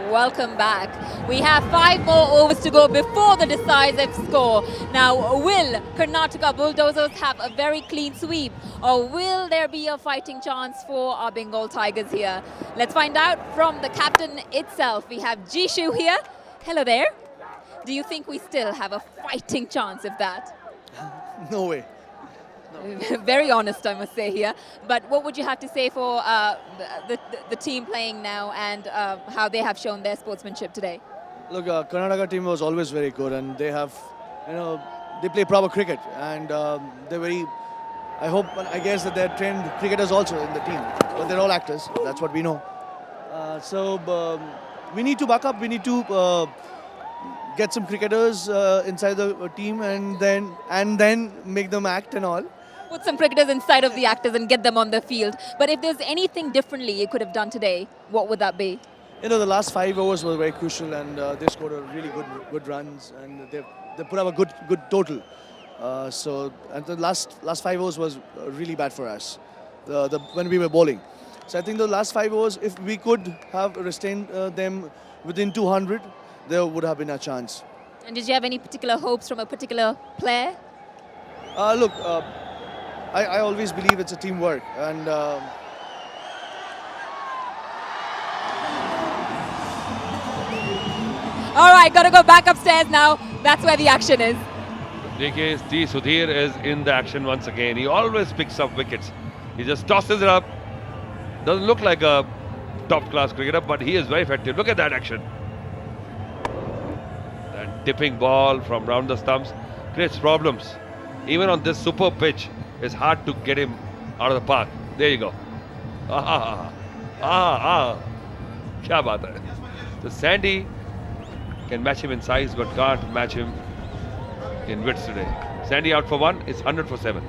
welcome back. We have 5 more overs to go before the decisive score. Now, will Karnataka Bulldozers have a very clean sweep, or will there be a fighting chance for our Bengal Tigers here? Let's find out from the captain itself. We have Jishu here. Hello there. Do you think we still have a fighting chance of that? No way. Very honest, I must say here. But what would you have to say for the team playing now and how they have shown their sportsmanship today? Look, Karnataka team was always very good, and they have, they play proper cricket, and they're very. I guess that they're trained cricketers also in the team, but they're all actors. That's what we know. We need to back up. We need to get some cricketers inside the team, and then make them act and all. Put some cricketers inside of the actors and get them on the field. But if there's anything differently you could have done today, what would that be? The last 5 overs were very crucial, and they scored a really good runs, and they put up a good total. And the last 5 overs was really bad for us, when we were bowling. So I think the last 5 overs, if we could have restrained them within 200, there would have been a chance. And did you have any particular hopes from a particular player? Look, I always believe it's a teamwork, and All right, got to go back upstairs now. That's where the action is. DK Sudhir is in the action once again. He always picks up wickets. He just tosses it up. Doesn't look like a top-class cricketer, but he is very effective. Look at that action. That dipping ball from round the stumps creates problems. Even on this super pitch, it's hard to get him out of the park. There you go. Kya baat hai. So Sandy can match him in size, but can't match him in width today. Sandy out for 1. It's 100 for 7.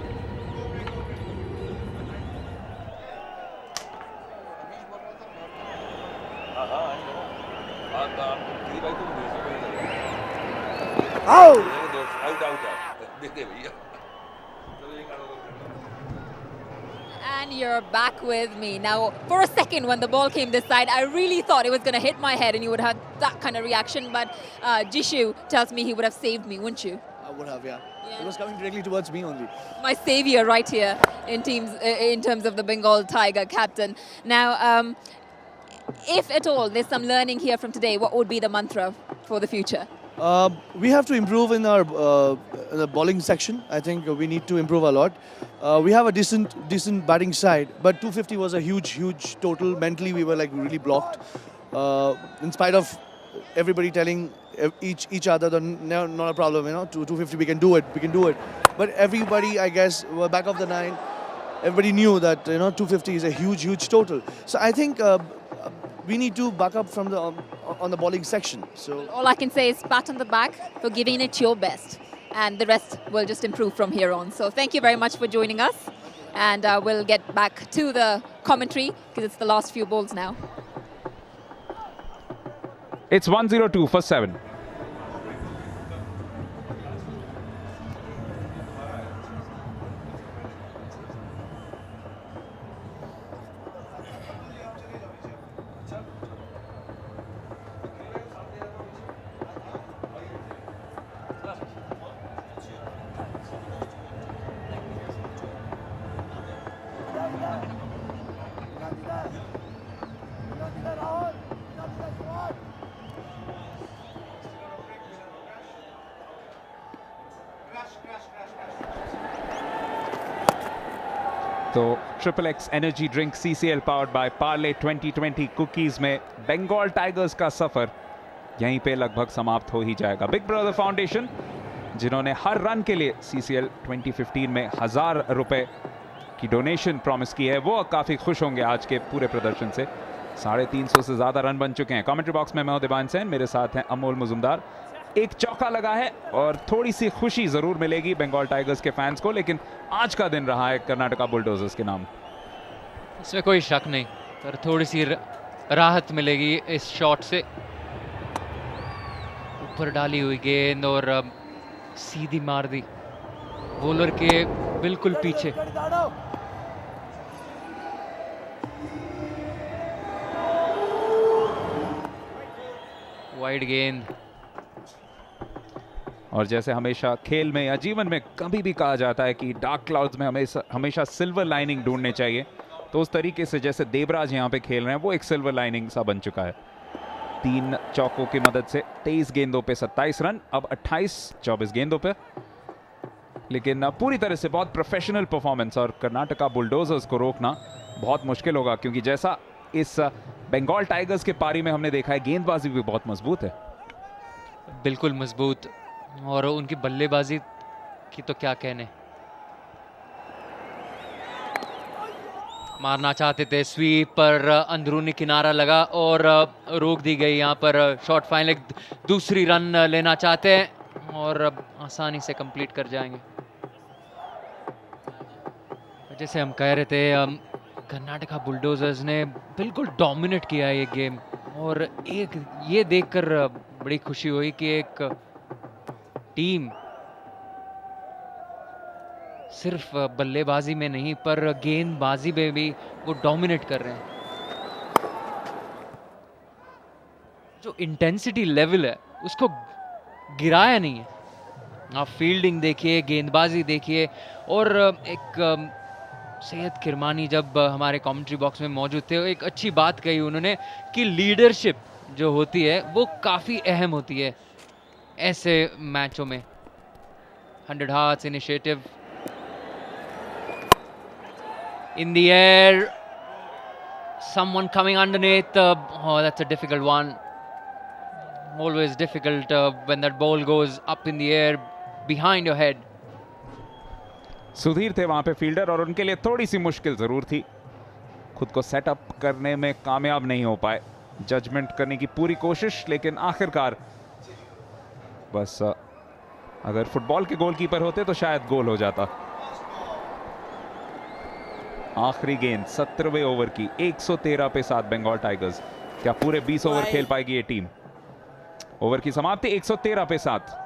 And you're back with me. Now, for a second when the ball came this side, I really thought it was going to hit my head and you would have that kind of reaction. But Jishu tells me he would have saved me, wouldn't you? I would have, yeah. It was coming directly towards me only. My savior right here in terms of the Bengal Tiger captain. Now, if at all there's some learning here from today, what would be the mantra for the future? We have to improve in our the bowling section. I think we need to improve a lot. We have a decent batting side, but 250 was a huge total. Mentally, we were like really blocked. In spite of everybody telling each other that no, not a problem, 250 we can do it. But everybody, I guess, were back of the 9. Everybody knew that 250 is a huge total. So I think we need to back up from on the bowling section. So all I can say is pat on the back for giving it your best, and the rest will just improve from here on. So thank you very much for joining us, and we'll get back to the commentary because it's the last few balls now. It's 102 for 7. तो triple x energy drink CCL powered by Parle 2020 cookies में Bengal tigers का सफर यहीं पे लगभग समाप्त हो ही जाएगा. Big brother foundation, जिन्होंने हर रन के लिए CCL 2015 में 1000 रुपए की डोनेशन प्रॉमिस की है, वो काफ़ी खुश होंगे आज के पूरे प्रदर्शन से. 350 से ज़्यादा रन बन चुके हैं. कमेंट्री बॉक्स में मैं हूं दिबान सेन, मेरे साथ हैं अमोल मुजुमदार. एक चौका लगा है और थोड़ी सी खुशी ज़रूर मिलेगी बंगाल टाइगर्स के फैंस को, लेकिन आज का दिन रहा है कर्नाटका बुलडोजर्स के नाम. इसमें कोई शक नहीं, पर थोड़ी सी राहत मिलेगी इस शॉट से. ऊपर डाली हुई गेंद और सीधी मार दी बॉलर के बिल्कुल पीछे. वाइड गेंद। और जैसे हमेशा खेल में या जीवन में कभी भी कहा जाता है कि डार्क क्लाउड्स में हमेशा सिल्वर लाइनिंग ढूंढने चाहिए, तो उस तरीके से जैसे देवराज यहाँ पे खेल रहे हैं वो एक सिल्वर लाइनिंग सा बन चुका है। 3 चौकों की मदद से 23 गेंदों पे 27 रन, अब 28-24 गेंदों पे, लेकिन पूरी तरह से बहुत प्रोफेशनल परफॉर्मेंस। और कर्नाटका बुलडोजर्स को रोकना बहुत मुश्किल होगा, क्योंकि जैसा इस बंगाल टाइगर्स के पारी में हमने देखा है, गेंदबाजी भी बहुत मजबूत है। बिल्कुल मजबूत, और उनकी बल्लेबाजी की तो क्या कहने। मारना चाहते थे स्वीप पर, अंदरूनी किनारा लगा और रोक दी गई। यहाँ पर शॉट फाइन लेग, दूसरी रन लेना चाहते हैं और आसानी से कंप्लीट कर जाएंगे। जैसे हम कह रहे थे, कर्नाटका बुलडोजर्स ने बिल्कुल डोमिनेट किया ये गेम, और एक ये देखकर बड़ी खुशी हुई कि एक टीम सिर्फ बल्लेबाजी में नहीं पर गेंदबाजी में भी वो डोमिनेट कर रहे हैं। जो इंटेंसिटी लेवल है उसको गिराया नहीं है। आप फील्डिंग देखिए, गेंदबाजी देखिए, और एक सैयद किरमानी जब हमारे कमेंट्री बॉक्स में मौजूद थे, एक अच्छी बात कही उन्होंने कि लीडरशिप जो होती है वो काफ़ी अहम होती है ऐसे मैचों में। 100 hearts initiative in the air, someone coming underneath. Oh, that's a difficult one. Always difficult when that ball goes up in the air behind your head. Sudhir थे वहां पे फील्डर, और उनके लिए थोड़ी सी मुश्किल जरूर थी। खुद को सेटअप करने में कामयाब नहीं हो पाए, जजमेंट करने की पूरी कोशिश, लेकिन आखिरकार बस अगर फुटबॉल के गोलकीपर होते तो शायद गोल हो जाता। आखिरी गेंद 17वें ओवर की, 113 पे 7 बंगाल टाइगर्स। क्या पूरे 20 ओवर खेल पाएगी ये टीम? ओवर की समाप्ति 113 पे 7।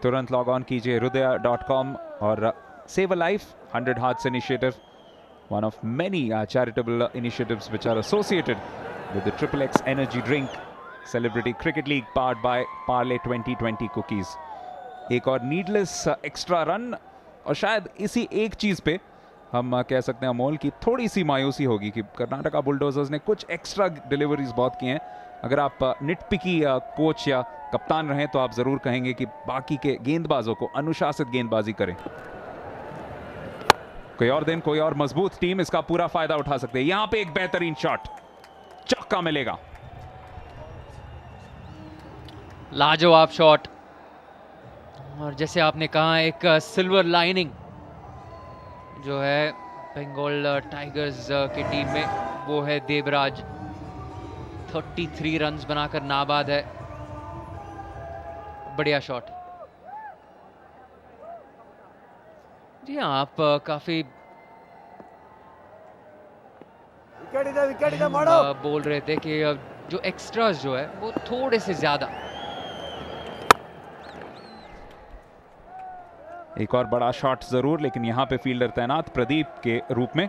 तुरंत लॉग ऑन कीजिए hridaya.com और save a life 100 hearts initiative, one of many charitable initiatives which are associated with the XXX Energy Drink Celebrity Cricket League powered by Parle 2020 Cookies। एक और नीडलेस एक्स्ट्रा रन, और शायद इसी एक चीज़ पे हम कह सकते हैं अमोल की थोड़ी सी मायूसी होगी कि कर्नाटका बुलडोजर्स ने कुछ एक्स्ट्रा डिलीवरीज बहुत की हैं। अगर आप निटपिकी कोच या कप्तान रहें तो आप ज़रूर कहेंगे कि बाकी के गेंदबाजों को अनुशासित गेंदबाजी करें। कोई और दिन, कोई और मजबूत टीम इसका पूरा फायदा उठा सकते हैं। यहां पे एक बेहतरीन शॉट, चौका मिलेगा। लाजवाब शॉट, और जैसे आपने कहा एक सिल्वर लाइनिंग जो है बंगाल टाइगर्स की टीम में, वो है देवराज। 33 रन्स बनाकर नाबाद है। बढ़िया शॉट। जी हाँ, आप काफी बोल रहे थे कि जो एक्स्ट्रास जो है वो थोड़े से ज्यादा। एक और बड़ा शॉट जरूर, लेकिन यहां पे फील्डर तैनात प्रदीप के रूप में।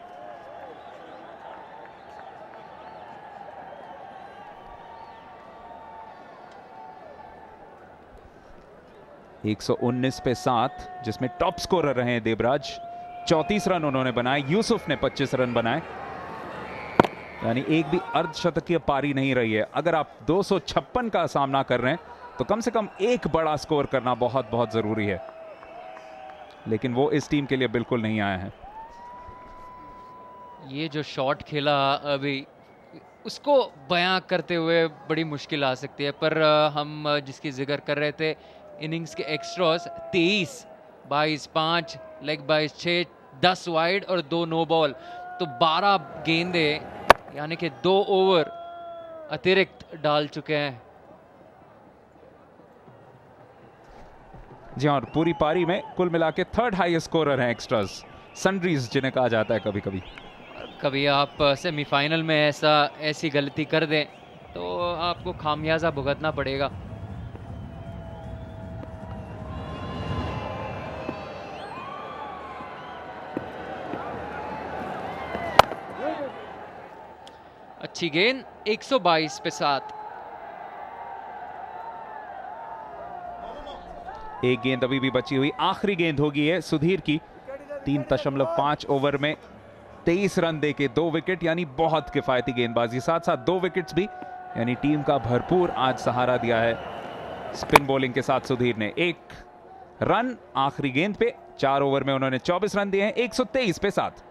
एक 119 पे 7, जिसमें टॉप स्कोरर रहे हैं देवराज। 34 रन उन्होंने बनाए, यूसुफ ने 25 रन बनाए, यानी एक भी अर्धशतकीय पारी नहीं रही है। अगर आप 256 का सामना कर रहे हैं तो कम से कम एक बड़ा स्कोर करना बहुत बहुत जरूरी है, लेकिन वो इस टीम के लिए बिल्कुल नहीं आया है। ये जो शॉट खेला अभी, उसको बयां करते हुए बड़ी मुश्किल आ सकती है, पर हम जिसकी जिक्र कर रहे थे इनिंग्स के एक्स्ट्रास 23, 22, 5, लेग बाइस 6, 10 वाइड और 2 नो बॉल, तो 12 गेंदें यानी कि 2 ओवर अतिरिक्त डाल चुके हैं। जी और पूरी पारी में कुल मिला के 3rd हाईएस्ट स्कोरर हैं एक्स्ट्रास, सन्ड्रीज जिन्हें कहा जाता है कभी कभी। कभी आप सेमीफाइनल में ऐसी गलती कर दें तो आपको खामियाजा भुगतना पड़ेगा। अच्छी गेंद, 122 पे 7। एक गेंद अभी भी बची हुई, आखिरी गेंद होगी है सुधीर की। 3.5 ओवर में 23 रन देके 2 विकेट, यानी बहुत किफायती गेंदबाजी, साथ साथ 2 विकेट्स भी, यानी टीम का भरपूर आज सहारा दिया है स्पिन बॉलिंग के साथ सुधीर ने। 1 रन आखिरी गेंद पे, 4 ओवर में उन्होंने 24 रन दिए हैं, 123 पे 7।